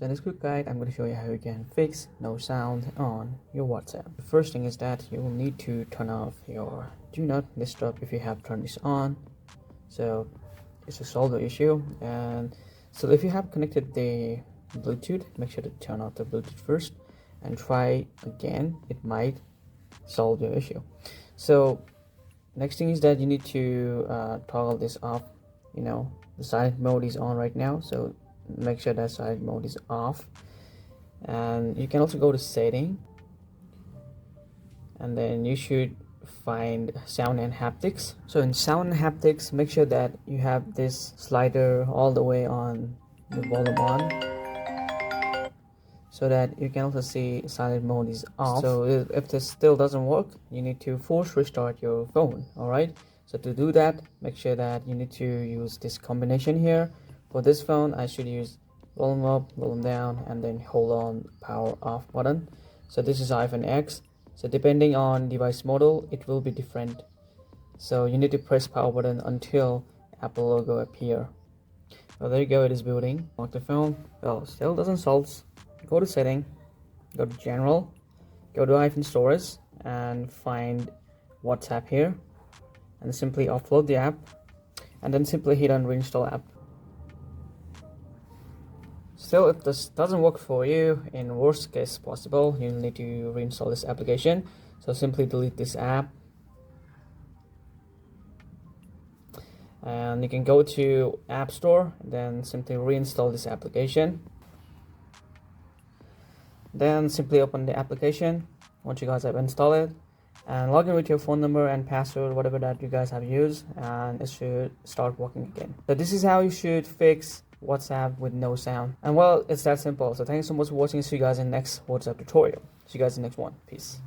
So in this quick guide, I'm going to show you how you can fix no sound on your WhatsApp. The first thing is that you will need to turn off your do not disturb if you have turned this on. So it's to solve the issue. And so if you have connected the Bluetooth, make sure to turn off the Bluetooth first and try again. It might solve your issue. So next thing is that you need to toggle this off. You know, the silent mode is on right now, so make sure that silent mode is off. And you can also go to setting, and then you should find sound and haptics. So in sound and haptics, make sure that you have this slider all the way on the volume on, so that you can also see silent mode is off. So if this still doesn't work, you need to force restart your phone. All right, so to do that, make sure that you need to use this combination here. For this phone, I should use volume up, volume down, and then hold on power off button. So this is iPhone X. So depending on device model, it will be different. So you need to press power button until Apple logo appear. So there you go, it is booting. Lock the phone. Well, still doesn't solve. Go to setting, go to general, go to iPhone storage, and find WhatsApp here, and simply offload the app, and then simply hit on reinstall app. Still, if this doesn't work for you, in worst case possible, you need to reinstall this application. So simply delete this app, and you can go to App Store, then simply reinstall this application. Then simply open the application once you guys have installed it, and log in with your phone number and password, whatever that you guys have used, and it should start working again. So this is how you should fix WhatsApp with no sound. And well, it's that simple. So thank you so much for watching. See you guys in the next WhatsApp tutorial. See you guys in the next one. Peace.